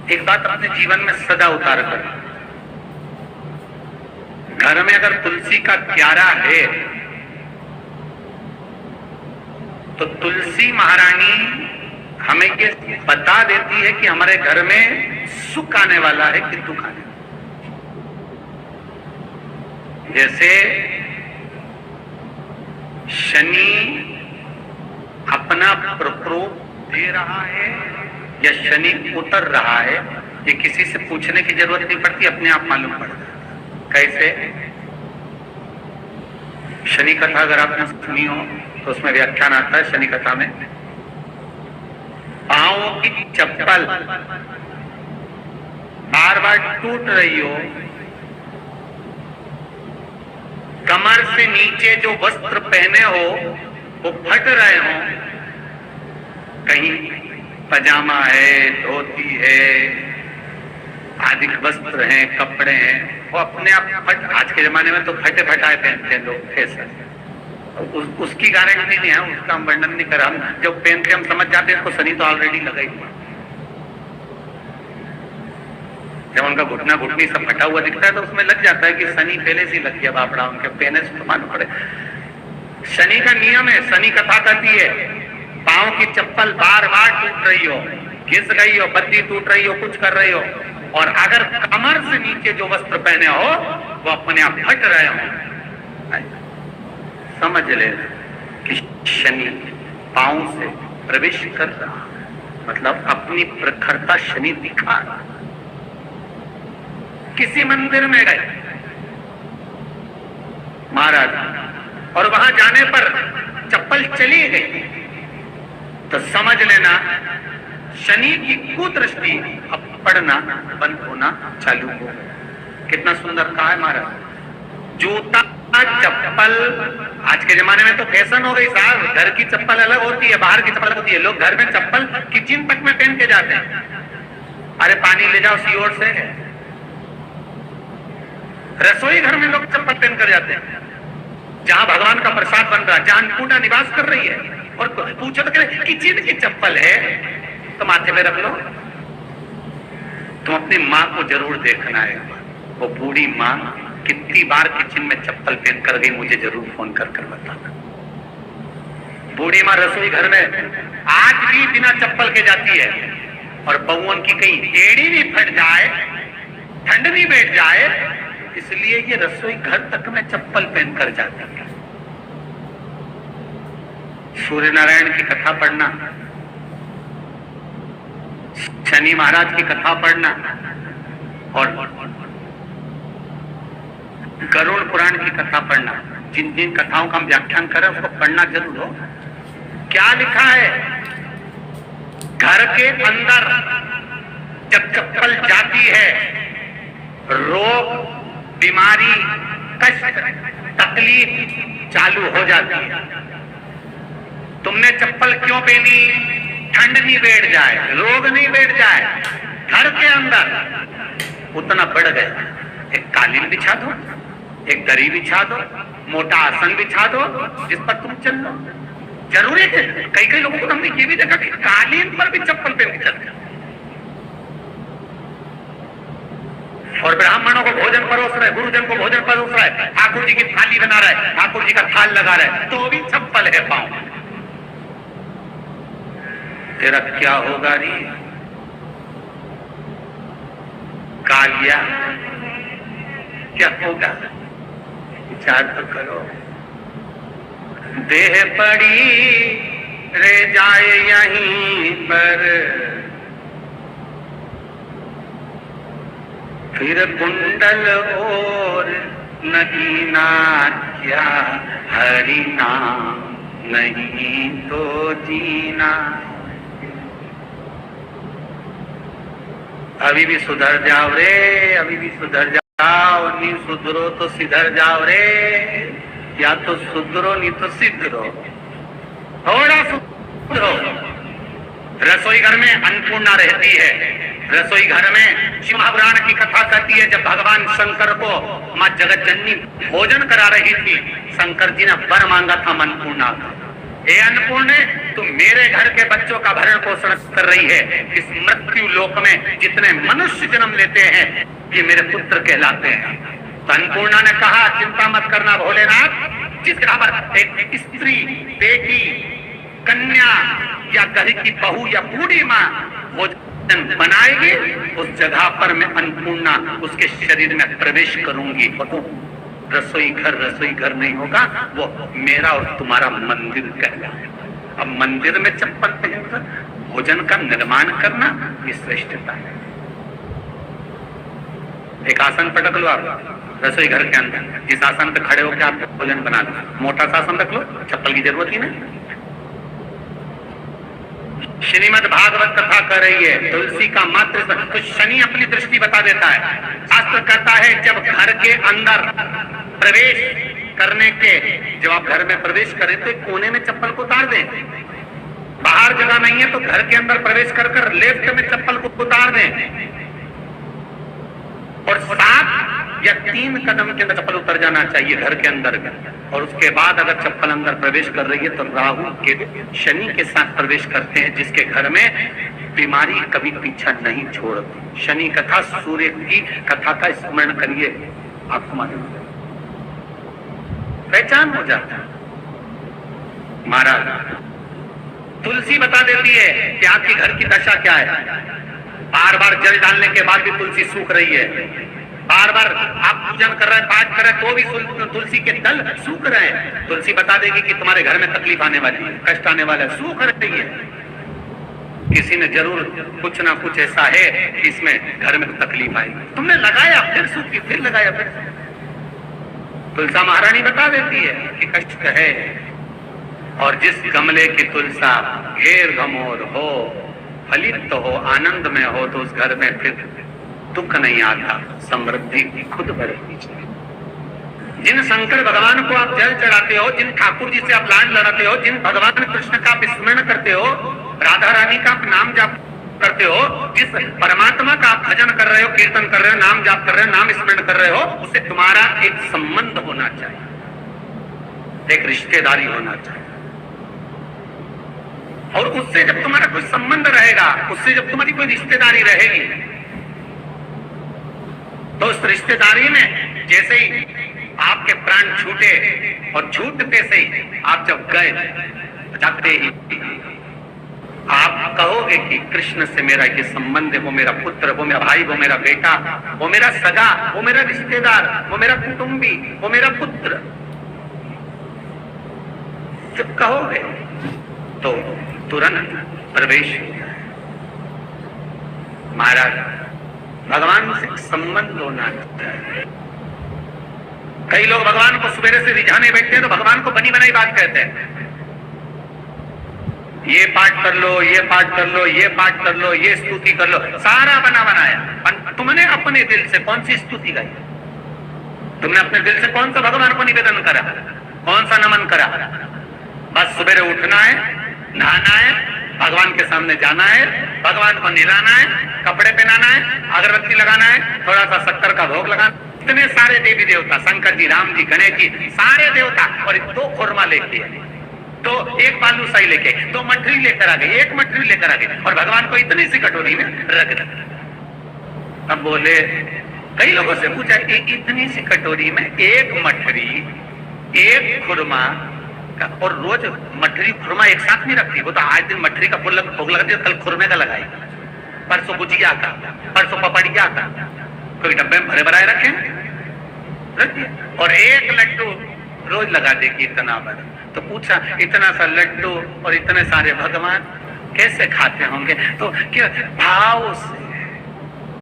एक बात अपने जीवन में सदा उतार कर, घर में अगर तुलसी का क्यारा है तो तुलसी महारानी हमें ये बता देती है कि हमारे घर में सुख आने वाला है कि दुख आने वाला। जैसे शनि अपना प्रकोप दे रहा है या शनि उतर रहा है, ये किसी से पूछने की जरूरत नहीं पड़ती, अपने आप मालूम पड़ता है। कैसे? शनि कथा अगर आपने सुनी हो तो उसमें व्याख्यान आता है शनि कथा में, पांवों की चप्पल बार बार टूट रही हो, कमर से नीचे जो वस्त्र पहने हो वो फट रहे हो, कहीं पजामा है, धोती है, आदि वस्त्र हैं, कपड़े हैं, वो अपने आप फट, आज के जमाने में तो फटे फटाए पहनते हैं लोग, फैशन, उसकी गारंटी नहीं है, उसका हम वर्णन नहीं कर रहा। हम जब पहनते हम समझ जाते हैं इसको शनि तो ऑलरेडी लगा ही हुआ। जब उनका घुटना घुटनी सब फटा हुआ दिखता है तो उसमें लग जाता है कि शनि पहले से लग गया बापड़ा, उनके पहने से तो मालूम पड़े। शनि का नियम है, शनि कथा कहती है पांव की चप्पल बार बार टूट रही हो, घिस गई हो, बत्ती टूट रही हो, कुछ कर रही हो, और अगर कमर से नीचे जो वस्त्र पहने हो वो अपने आप फट रहे हो, समझ ले कि शनि पांव से प्रवेश कर रहा, मतलब अपनी प्रखरता शनि दिखा रहा। किसी मंदिर में गए महाराज और वहां जाने पर चप्पल चली गई तो समझ लेना शनि की कुदृष्टि अब पड़ना बंद होना चालू हो। कितना सुंदर कहा है महाराज। जूता चप्पल आज के जमाने में तो फैशन हो गई साहब, घर की चप्पल अलग होती है, बाहर की चप्पल अलग होती है। लोग घर में चप्पल किचन तक में पहन के जाते हैं। अरे पानी ले जाओ सीओर से, रसोई घर में लोग चप्पल पहन कर जाते हैं, जहां भगवान का प्रसाद बन रहा है, जहां अन्नपूर्णा निवास कर रही है, और पूछो तो कह किचन की चप्पल है तो माथे पे रख लो। तुम अपनी माँ को जरूर देखना है, वो बूढ़ी माँ कितनी बार किचन में चप्पल पहन कर गई, मुझे जरूर फोन कर कर बताना। बूढ़ी माँ रसोई घर में आज भी बिना चप्पल के जाती है, और बहुओं की कहीं एड़ी भी फट जाए, ठंड भी बैठ जाए, इसलिए ये रसोई घर तक में चप्पल पहन कर जाती है। सूर्य नारायण की कथा पढ़ना, शनि महाराज की कथा पढ़ना, और गरुड़ पुराण की कथा पढ़ना। जिन जिन कथाओं का हम व्याख्यान करें उसको पढ़ना जरूर हो। क्या लिखा है? घर के अंदर जब चप्पल जाती है, रोग, बीमारी, कष्ट, तकलीफ चालू हो जाती है। तुमने चप्पल क्यों पहनी? ठंड नहीं बैठ जाए, रोग नहीं बैठ जाए। घर के अंदर उतना बढ़ गया, एक कालीन बिछा दो, एक दरी बिछा दो, मोटा आसन बिछा दो, जिस पर तुम चल लो। जरूरी है, कई कई लोगों को हमने ये भी देखा कि कालीन पर भी चप्पल पहन के चलते हैं, और ब्राह्मणों को भोजन परोस रहे, गुरुजन को भोजन परोस रहा है, ठाकुर जी की थाली बना रहा है, ठाकुर जी का थाल लगा रहा है, तो भी चप्पल है पांव। तेरा क्या होगा रे कालिया, क्या होगा? विचार तो करो। देह पड़ी रह जाए यहीं पर, फिर कुंडल और नहीं ना क्या, हरि नाम नहीं तो जीना। अभी भी सुधर जाओ रे, अभी भी सुधर जाओ, नहीं सुधरो तो सिधर जाओ रे, या तो सुधरो नहीं तो सिधरो, थोड़ा सुधरो। रसोई घर में अन्नपूर्णा रहती है, रसोई घर में शिव महापुराण की कथा कहती है जब भगवान शंकर को मां जगत जननी भोजन करा रही थी, शंकर जी ने वर मांगा था अन्नपूर्णा का। हे अन्नपूर्णे, तू मेरे घर के बच्चों का भरण पोषण कर रही है। इस मृत्यु लोक में जितने मनुष्य जन्म लेते हैं ये मेरे पुत्र कहलाते हैं। तो अन्नपूर्णा ने कहा चिंता मत करना भोलेनाथ, जिस जगह पर एक स्त्री, बेटी, कन्या या घर की बहू या बूढ़ी माँ भोजन बनाएगी, उस जगह पर मैं अन्नपूर्णा उसके शरीर में प्रवेश करूंगी। रसोई घर नहीं होगा, वो मेरा और तुम्हारा मंदिर कहलाएगा। अब मंदिर में चप्पल पहनकर भोजन का निर्माण करना ये श्रेष्ठता है। एक आसन पटक लो आप रसोई घर के अंदर, जिस आसन पे खड़े होकर आप भोजन बना लो, मोटा सा आसन रख लो, चप्पल की जरूरत ही नहीं। श्रीमद् भागवत कथा कर रही है तुलसी का मात्र, तो शनि अपनी दृष्टि बता देता है। शास्त्र कहता है जब घर के अंदर प्रवेश करने के, जब आप घर में प्रवेश करें तो कोने में चप्पल को उतार दें। बाहर जगह नहीं है तो घर के अंदर प्रवेश कर लेफ्ट में चप्पल को उतार दें, और 7 या 3 कदम के अंदर चप्पल उतर जाना चाहिए घर के अंदर में। और उसके बाद अगर चप्पल अंदर प्रवेश कर रही है तो राहु के शनि के साथ प्रवेश करते हैं, जिसके घर में बीमारी कभी पीछा नहीं छोड़ती। शनि कथा, सूर्य की कथा का स्मरण करिए, आपको मालूम पहचान हो जाता है। महाराज तुलसी बता देती है कि आपके घर की दशा क्या है। बार बार जल डालने के बाद भी तुलसी सूख रही है, बार बार आप पूजन कर रहे हैं, पाठ कर रहे हैं, तो भी तुलसी के दल सूख रहे हैं। तुलसी बता देगी कि तुम्हारे घर में तकलीफ आने वाली है, कष्ट आने वाला है, सूख रही है। किसी ने जरूर कुछ ना कुछ ऐसा है कि इसमें घर में तकलीफ आएगी, तुमने लगाया फिर सूखी, फिर लगाया फिर। तुलसा महारानी बता देती है कि कष्ट है। और जिस गमले की तुलसा घेर घमोर हो, फलित तो हो, आनंद में हो, तो उस घर में फिर दुख नहीं आता, समृद्धि खुद बढ़ती है। जिन शंकर भगवान को आप जल चढ़ाते हो, जिन ठाकुर जी से आप लाड लड़ाते हो, जिन भगवान कृष्ण का आप स्मरण करते हो, राधा रानी का आप नाम जाप करते हो, जिस परमात्मा का आप भजन कर रहे हो, कीर्तन कर रहे हो, नाम जाप कर रहे हो, नाम स्मरण कर रहे हो, उससे तुम्हारा एक संबंध होना चाहिए, एक रिश्तेदारी होना चाहिए। और उससे जब तुम्हारा कोई संबंध रहेगा, उससे जब तुम्हारी कोई रिश्तेदारी रहेगी, तो उस रिश्तेदारी में जैसे ही आपके प्राण छूटे, और छूटते से ही आप जब गए, जाते ही आप कहोगे कि कृष्ण से मेरा ये संबंध है, वो मेरा पुत्र, वो मेरा भाई, वो मेरा बेटा, वो मेरा सगा, वो मेरा रिश्तेदार, वो मेरा कुटुंबी, वो मेरा पुत्र। जब कहोगे तो तुरंत प्रवेश। महाराज भगवान से संबंध होना चाहिए। कई लोग भगवान को सवेरे से रिझाने बैठते हैं तो भगवान को बनी बनाई बात कहते हैं, ये पाठ कर लो, ये पाठ कर लो, ये पाठ कर लो, ये स्तुति कर लो, सारा बना बनाया। तुमने अपने दिल से कौन सी स्तुति गाई? तुमने अपने दिल से कौन सा भगवान को निवेदन करा, कौन सा नमन करा? बस सवेरे उठना है, नहाना है, भगवान के सामने जाना है, भगवान को नहलाना है, कपड़े पहनाना है, अगरबत्ती लगाना है, थोड़ा सा शक्कर का भोग लगाना। इतने सारे देवी देवता, शंकर जी, राम जी, गणेश जी, सारे देवता, और 2 खुरमा लेके, तो 1 बालूशाही लेके, 2 मठरी लेकर आ गए, 1 मठरी लेकर आ गए, और भगवान को इतनी सी कटोरी में रख दिया। अब बोले, कई लोगों से पूछा, इतनी सी कटोरी में 1 मठरी, 1 खुरमा, और रोज मठरी खुरमा एक साथ नहीं रखती। वो तो आज दिन मठरी का भोग लगा दिया, कल खुरमे का लगाएगी, परसों गुजिया का, परसों पपड़िया का, कोई डब्बे में भरे भराए रखे, और 1 लड्डू रोज लगा देगी इतना बड़ा। तो पूछा, इतना सा लड्डू और इतने सारे भगवान कैसे खाते होंगे? तो क्या भाव से